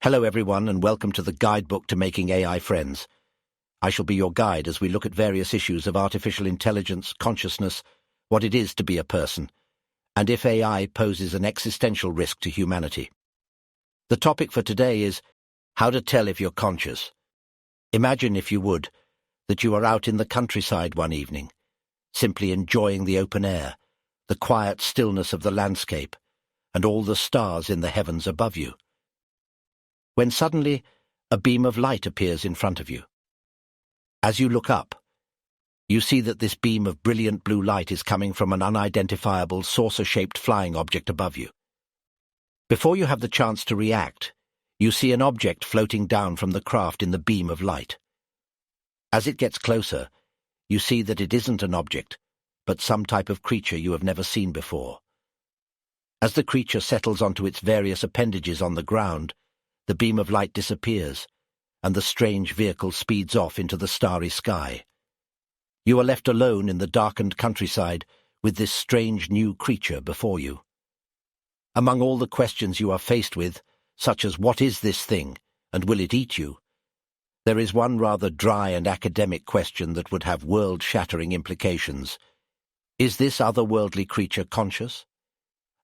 Hello everyone and welcome to the Guidebook to Making AI Friends. I shall be your guide as we look at various issues of artificial intelligence, consciousness, what it is to be a person, and if AI poses an existential risk to humanity. The topic for today is how to tell if you're conscious. Imagine, if you would, that you are out in the countryside one evening, simply enjoying the open air, the quiet stillness of the landscape, and all the stars in the heavens above you. When suddenly a beam of light appears in front of you. As you look up, you see that this beam of brilliant blue light is coming from an unidentifiable saucer-shaped flying object above you. Before you have the chance to react, you see an object floating down from the craft in the beam of light. As it gets closer, you see that it isn't an object, but some type of creature you have never seen before. As the creature settles onto its various appendages on the ground, the beam of light disappears, and the strange vehicle speeds off into the starry sky. You are left alone in the darkened countryside with this strange new creature before you. Among all the questions you are faced with, such as what is this thing, and will it eat you, there is one rather dry and academic question that would have world-shattering implications. Is this otherworldly creature conscious?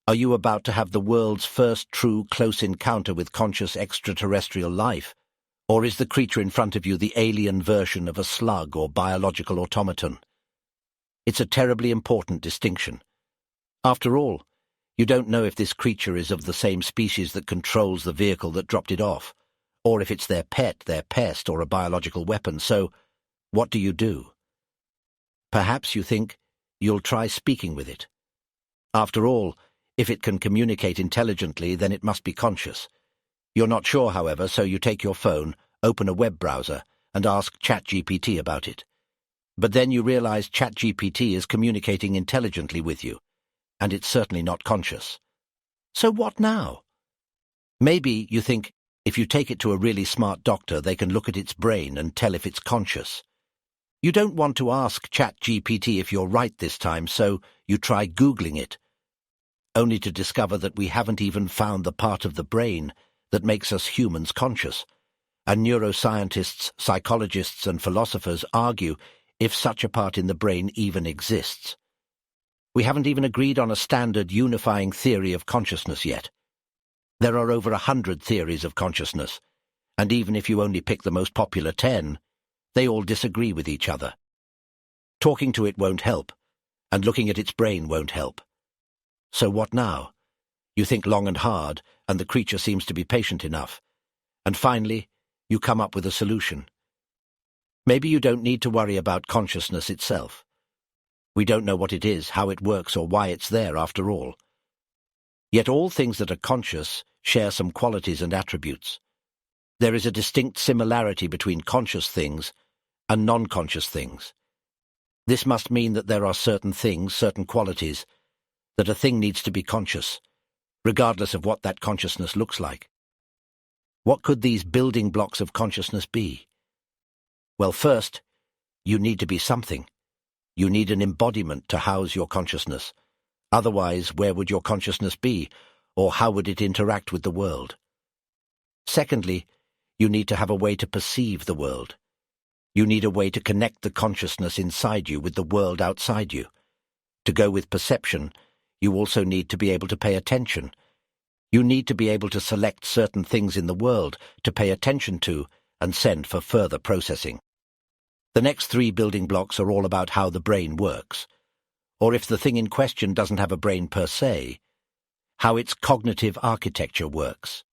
Are you about to have the world's first true close encounter with conscious extraterrestrial life? Or is the creature in front of you the alien version of a slug or biological automaton? It's a terribly important distinction. After all, you don't know if this creature is of the same species that controls the vehicle that dropped it off, or if it's their pet, their pest, or a biological weapon. So, what do you do? Perhaps you think you'll try speaking with it. After all, if it can communicate intelligently, then it must be conscious. You're not sure, however, so you take your phone, open a web browser, and ask ChatGPT about it. But then you realize ChatGPT is communicating intelligently with you, and it's certainly not conscious. So what now? Maybe you think if you take it to a really smart doctor, they can look at its brain and tell if it's conscious. You don't want to ask ChatGPT if you're right this time, so you try Googling it, only to discover that we haven't even found the part of the brain that makes us humans conscious, and neuroscientists, psychologists, and philosophers argue if such a part in the brain even exists. We haven't even agreed on a standard unifying theory of consciousness yet. There are over 100 theories of consciousness, and even if you only pick the most popular 10, they all disagree with each other. Talking to it won't help, and looking at its brain won't help. So what now? You think long and hard, and the creature seems to be patient enough. And finally, you come up with a solution. Maybe you don't need to worry about consciousness itself. We don't know what it is, how it works, or why it's there after all. Yet all things that are conscious share some qualities and attributes. There is a distinct similarity between conscious things and non-conscious things. This must mean that there are certain things, certain qualities, that a thing needs to be conscious, regardless of what that consciousness looks like. What could these building blocks of consciousness be? Well, first, you need to be something. You need an embodiment to house your consciousness. Otherwise, where would your consciousness be, or how would it interact with the world? Secondly, you need to have a way to perceive the world. You need a way to connect the consciousness inside you with the world outside you. To go with perception, you also need to be able to pay attention. You need to be able to select certain things in the world to pay attention to and send for further processing. The next 3 building blocks are all about how the brain works, or if the thing in question doesn't have a brain per se, how its cognitive architecture works.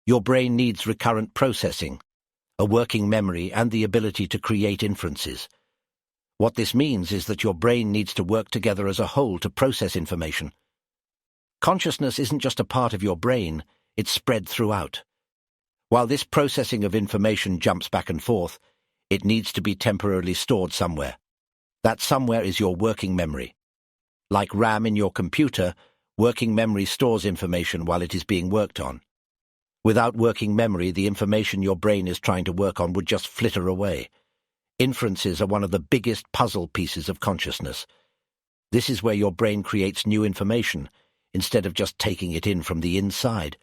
Your brain needs recurrent processing, a working memory, and the ability to create inferences. What this means is that your brain needs to work together as a whole to process information. Consciousness isn't just a part of your brain, it's spread throughout. While this processing of information jumps back and forth, it needs to be temporarily stored somewhere. That somewhere is your working memory. Like RAM in your computer, working memory stores information while it is being worked on. Without working memory, the information your brain is trying to work on would just flitter away. Inferences are one of the biggest puzzle pieces of consciousness. This is where your brain creates new information, instead of just taking it in from the inside.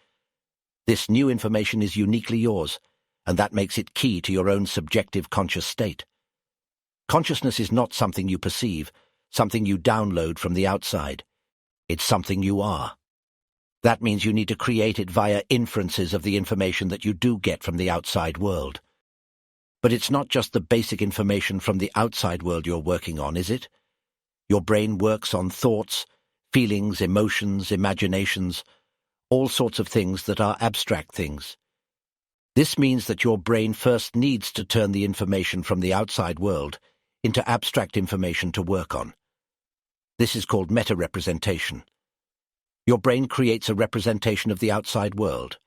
This new information is uniquely yours, and that makes it key to your own subjective conscious state. Consciousness is not something you perceive, something you download from the outside. It's something you are. That means you need to create it via inferences of the information that you do get from the outside world. But it's not just the basic information from the outside world you're working on, is it? Your brain works on thoughts, feelings, emotions, imaginations, all sorts of things that are abstract things. This means that your brain first needs to turn the information from the outside world into abstract information to work on. This is called meta-representation. Your brain creates a representation of the outside world,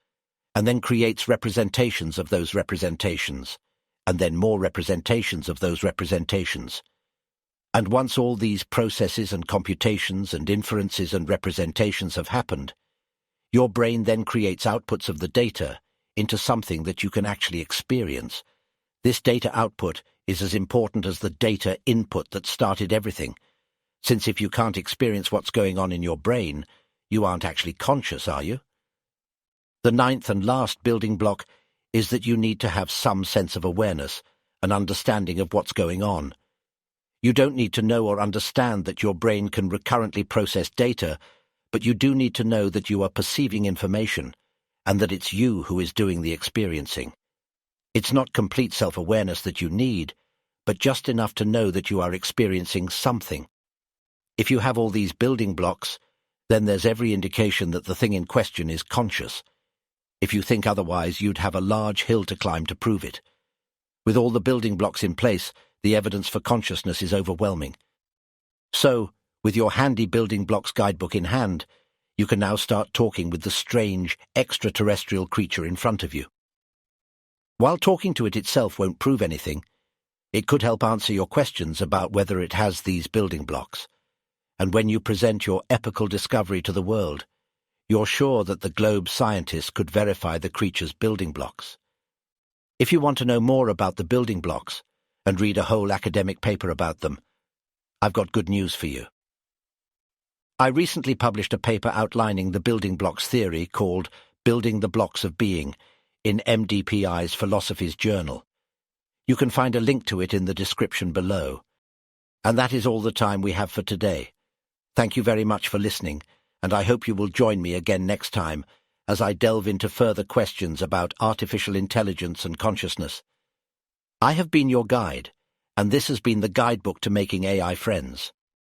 and then creates representations of those representations, and then more representations of those representations. And once all these processes and computations and inferences and representations have happened, your brain then creates outputs of the data into something that you can actually experience. This data output is as important as the data input that started everything, since if you can't experience what's going on in your brain, you aren't actually conscious, are you? The ninth and last building block is that you need to have some sense of awareness, an understanding of what's going on. You don't need to know or understand that your brain can recurrently process data, but you do need to know that you are perceiving information, and that it's you who is doing the experiencing. It's not complete self-awareness that you need, but just enough to know that you are experiencing something. If you have all these building blocks, then there's every indication that the thing in question is conscious. If you think otherwise, you'd have a large hill to climb to prove it. With all the building blocks in place, the evidence for consciousness is overwhelming. So, with your handy building blocks guidebook in hand, you can now start talking with the strange, extraterrestrial creature in front of you. While talking to it itself won't prove anything, it could help answer your questions about whether it has these building blocks. And when you present your epical discovery to the world, you're sure that the globe scientists could verify the creature's building blocks. If you want to know more about the building blocks, and read a whole academic paper about them, I've got good news for you. I recently published a paper outlining the building blocks theory called Building the Blocks of Being in MDPI's Philosophy's Journal. You can find a link to it in the description below. And that is all the time we have for today. Thank you very much for listening, and I hope you will join me again next time as I delve into further questions about artificial intelligence and consciousness. I have been your guide, and this has been the guidebook to making AI friends.